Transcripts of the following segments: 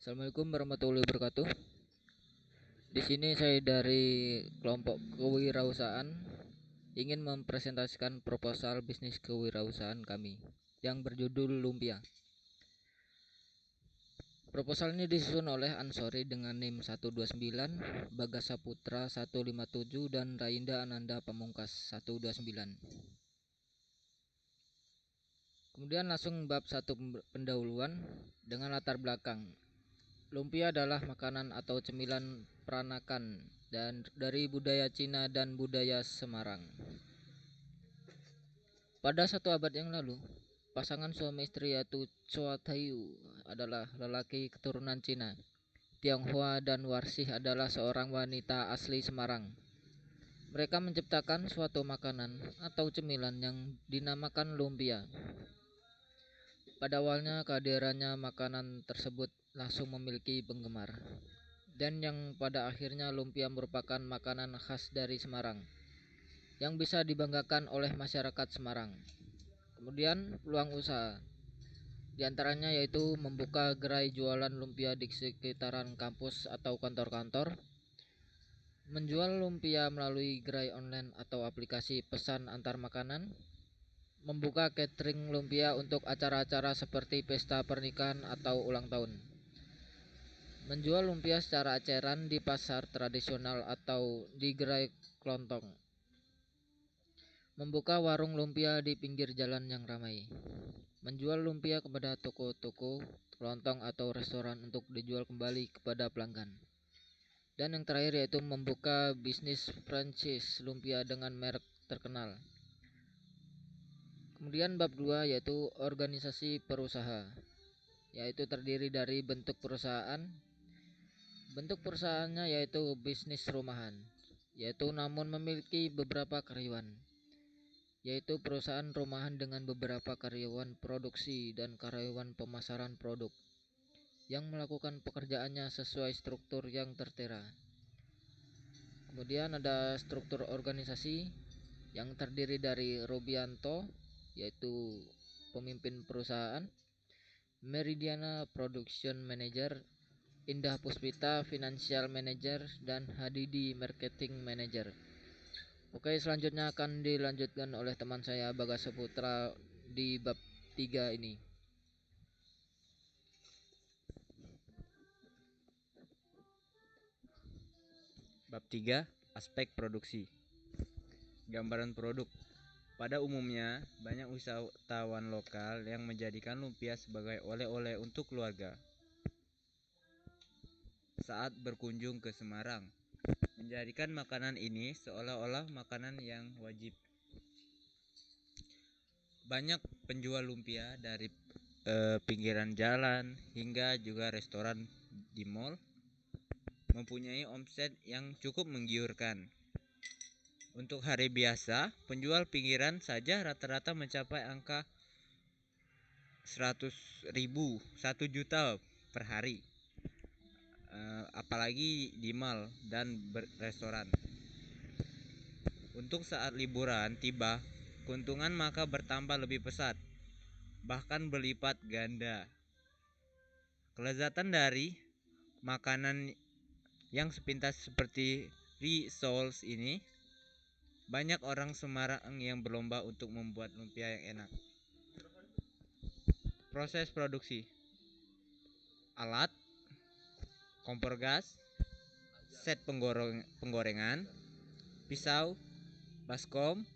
Assalamualaikum warahmatullahi wabarakatuh. Di sini saya dari kelompok kewirausahaan ingin mempresentasikan proposal bisnis kewirausahaan kami yang berjudul Lumpia. Proposal ini disusun oleh Ansori dengan NIM 129, Bagas Saputra 157 dan Rainda Ananda Pamungkas 129. Kemudian langsung bab 1 pendahuluan dengan latar belakang. Lumpia adalah makanan atau cemilan peranakan dan dari budaya Cina dan budaya Semarang. Pada 1 abad yang lalu, pasangan suami istri yaitu Chua Taiyu adalah lelaki keturunan Cina. Tionghoa dan Warsih adalah seorang wanita asli Semarang. Mereka menciptakan suatu makanan atau cemilan yang dinamakan lumpia. Pada awalnya kehadirannya makanan tersebut langsung memiliki penggemar, dan yang pada akhirnya lumpia merupakan makanan khas dari Semarang yang bisa dibanggakan oleh masyarakat Semarang. Kemudian peluang usaha diantaranya yaitu membuka gerai jualan lumpia di sekitaran kampus atau kantor-kantor, menjual lumpia melalui gerai online atau aplikasi pesan antar makanan, membuka catering lumpia untuk acara-acara seperti pesta pernikahan atau ulang tahun, menjual lumpia secara eceran di pasar tradisional atau di gerai kelontong, membuka warung lumpia di pinggir jalan yang ramai, menjual lumpia kepada toko-toko, kelontong atau restoran untuk dijual kembali kepada pelanggan. Dan yang terakhir yaitu membuka bisnis franchise lumpia dengan merek terkenal. Kemudian bab 2 yaitu organisasi perusahaan, yaitu terdiri dari bentuk perusahaan. Bentuk perusahaannya yaitu bisnis rumahan, yaitu namun memiliki beberapa karyawan, yaitu perusahaan rumahan dengan beberapa karyawan produksi dan karyawan pemasaran produk yang melakukan pekerjaannya sesuai struktur yang tertera. Kemudian ada struktur organisasi yang terdiri dari Rubianto, yaitu pemimpin perusahaan, Meridiana Production Manager, Indah Puspita Financial Manager, dan Hadidi Marketing Manager. Oke, selanjutnya akan dilanjutkan oleh teman saya Bagas Saputra di bab 3 ini. Bab 3. Aspek produksi. Gambaran produk. Pada umumnya, banyak wisatawan lokal yang menjadikan lumpia sebagai oleh-oleh untuk keluarga saat berkunjung ke Semarang, menjadikan makanan ini seolah-olah makanan yang wajib. Banyak penjual lumpia dari pinggiran jalan hingga juga restoran di mall mempunyai omset yang cukup menggiurkan. Untuk hari biasa, penjual pinggiran saja rata-rata mencapai angka 100.000, 1 juta per hari. Apalagi di mall dan restoran. Untuk saat liburan tiba, keuntungan maka bertambah lebih pesat, bahkan berlipat ganda. Kelezatan dari makanan yang sepintas seperti rissoles ini, banyak orang Semarang yang berlomba untuk membuat lumpia yang enak. Proses produksi. Alat, kompor gas, set penggorengan, pisau, baskom,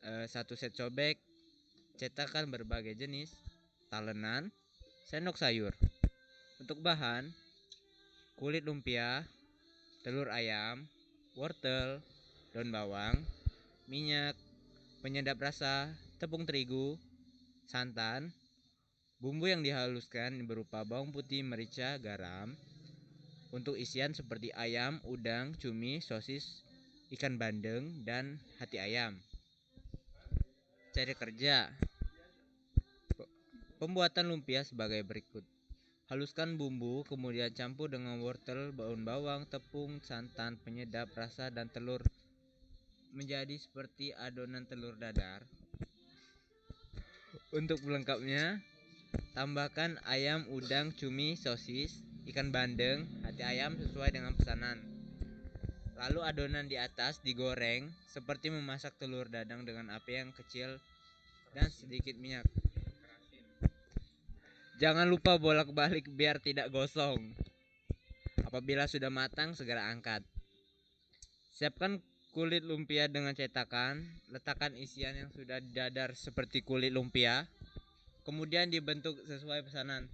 1 set cobek, cetakan berbagai jenis, talenan, sendok sayur. Untuk bahan, kulit lumpia, telur ayam, wortel, daun bawang, minyak, penyedap rasa, tepung terigu, santan, bumbu yang dihaluskan berupa bawang putih, merica, garam. Untuk isian seperti ayam, udang, cumi, sosis, ikan bandeng, dan hati ayam. Cara kerja. Pembuatan lumpia sebagai berikut. Haluskan bumbu, kemudian campur dengan wortel, daun bawang, tepung, santan, penyedap rasa, dan telur menjadi seperti adonan telur dadar. Untuk pelengkapnya, tambahkan ayam, udang, cumi, sosis, ikan bandeng, hati ayam sesuai dengan pesanan. Lalu adonan di atas digoreng seperti memasak telur dadar dengan api yang kecil dan sedikit minyak. Jangan lupa bolak-balik biar tidak gosong. Apabila sudah matang, segera angkat. Siapkan kulit lumpia dengan cetakan. Letakkan isian yang sudah didadar seperti kulit lumpia. Kemudian dibentuk sesuai pesanan.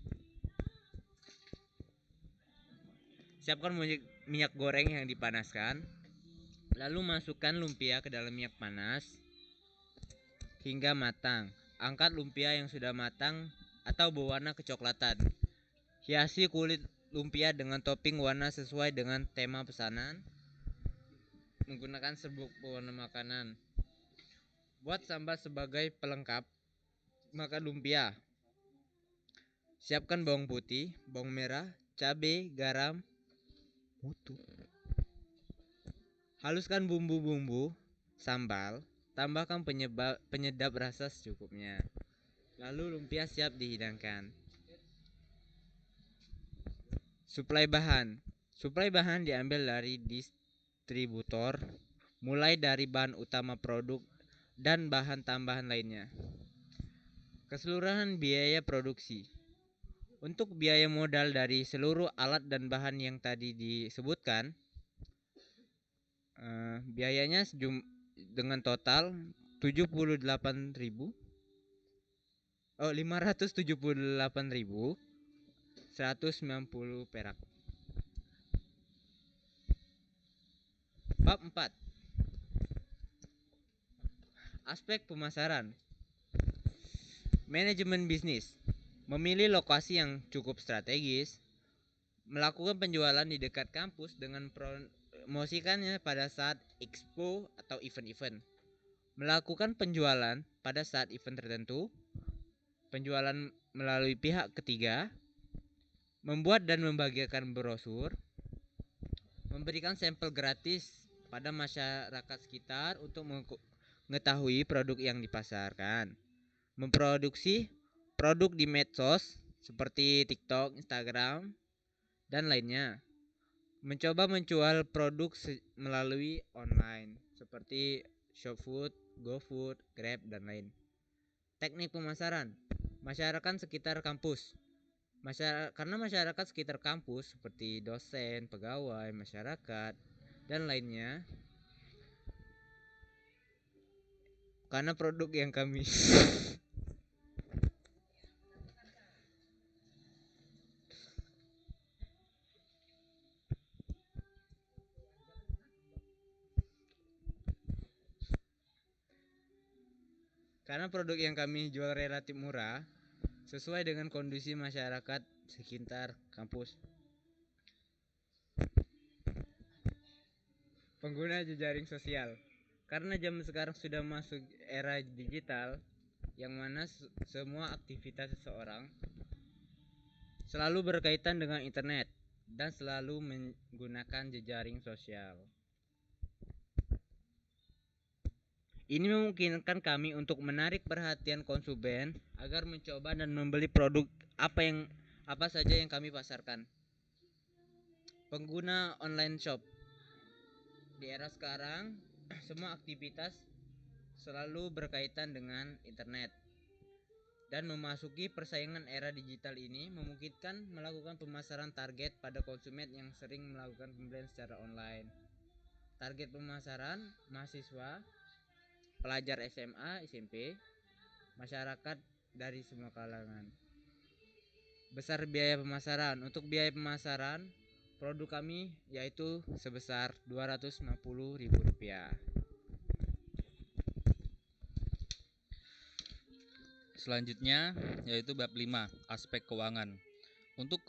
Siapkan minyak goreng yang dipanaskan. Lalu masukkan lumpia ke dalam minyak panas hingga matang. Angkat lumpia yang sudah matang atau berwarna kecoklatan. Hiasi kulit lumpia dengan topping warna sesuai dengan tema pesanan. Menggunakan serbuk pewarna makanan. Buat sambal sebagai pelengkap. Makan lumpia. Siapkan bawang putih, bawang merah, cabai, garam, haluskan bumbu-bumbu sambal, tambahkan penyedap rasa secukupnya. Lalu lumpia siap dihidangkan. Suplai bahan. Suplai bahan diambil dari distributor, mulai dari bahan utama produk dan bahan tambahan lainnya. Keseluruhan biaya produksi. Untuk biaya modal dari seluruh alat dan bahan yang tadi disebutkan, biayanya dengan total 578.190 perak. Bab 4. Aspek pemasaran. Manajemen bisnis. Memilih lokasi yang cukup strategis, melakukan penjualan di dekat kampus dengan promosikannya pada saat expo atau event-event. Melakukan penjualan pada saat event tertentu, penjualan melalui pihak ketiga, membuat dan membagikan brosur, memberikan sampel gratis pada masyarakat sekitar untuk mengetahui produk yang dipasarkan, memproduksi produk di medsos seperti TikTok, Instagram, dan lainnya. Mencoba menjual produk melalui online seperti Shopfood, GoFood, Grab, dan lain. Teknik pemasaran. Masyarakat sekitar kampus. Karena masyarakat sekitar kampus seperti dosen, pegawai, masyarakat, dan lainnya. Karena produk yang kami Karena produk yang kami jual relatif murah, sesuai dengan kondisi masyarakat sekitar kampus. Pengguna jejaring sosial. Karena zaman sekarang sudah masuk era digital, yang mana semua aktivitas seseorang selalu berkaitan dengan internet dan selalu menggunakan jejaring sosial. Ini memungkinkan kami untuk menarik perhatian konsumen agar mencoba dan membeli produk apa saja yang kami pasarkan. Pengguna online shop. Di era sekarang, semua aktivitas selalu berkaitan dengan internet. Dan memasuki persaingan era digital ini memungkinkan melakukan pemasaran target pada konsumen yang sering melakukan pembelian secara online. Target pemasaran mahasiswa, pelajar SMA, SMP, masyarakat dari semua kalangan. Besar biaya pemasaran. Untuk biaya pemasaran produk kami yaitu sebesar Rp250.000. Selanjutnya yaitu bab 5, aspek keuangan. Untuk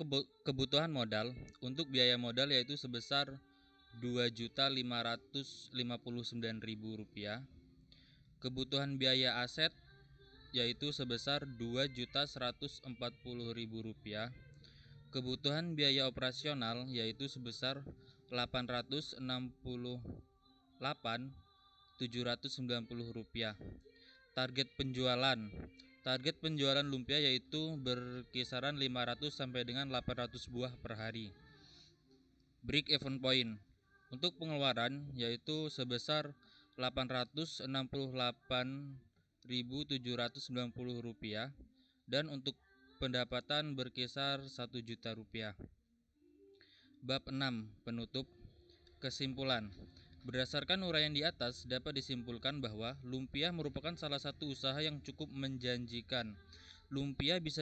kebutuhan modal, untuk biaya modal yaitu sebesar Rp2.559.000. Kebutuhan biaya aset yaitu sebesar Rp2.140.000. Kebutuhan biaya operasional yaitu sebesar Rp868.790. Target penjualan. Target penjualan lumpia yaitu berkisaran 500 sampai dengan 800 buah per hari. Break even point untuk pengeluaran yaitu sebesar Rp868.790 dan untuk pendapatan berkisar Rp1.000.000. Bab 6. Penutup. Kesimpulan. Berdasarkan uraian di atas, dapat disimpulkan bahwa lumpia merupakan salah satu usaha yang cukup menjanjikan. Lumpia bisa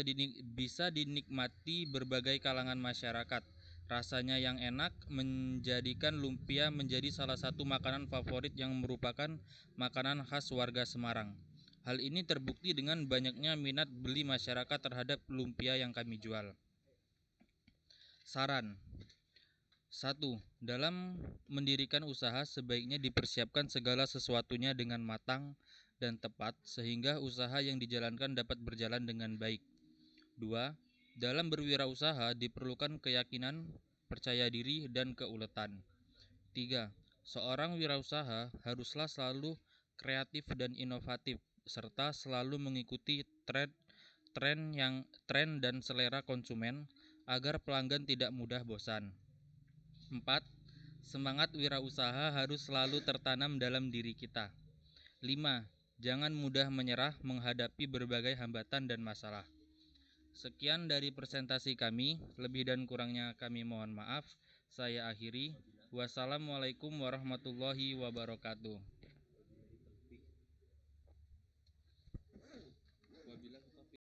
dinikmati berbagai kalangan masyarakat. Rasanya yang enak menjadikan lumpia menjadi salah satu makanan favorit yang merupakan makanan khas warga Semarang. Hal ini terbukti dengan banyaknya minat beli masyarakat terhadap lumpia yang kami jual. Saran. 1. Dalam mendirikan usaha sebaiknya dipersiapkan segala sesuatunya dengan matang dan tepat sehingga usaha yang dijalankan dapat berjalan dengan baik. 2. Dalam berwirausaha diperlukan keyakinan, percaya diri, dan keuletan. 3. Seorang wirausaha haruslah selalu kreatif dan inovatif serta selalu mengikuti tren dan selera konsumen agar pelanggan tidak mudah bosan. 4. Semangat wirausaha harus selalu tertanam dalam diri kita. 5. Jangan mudah menyerah menghadapi berbagai hambatan dan masalah. Sekian dari presentasi kami, lebih dan kurangnya kami mohon maaf. Saya akhiri. Wassalamualaikum warahmatullahi wabarakatuh.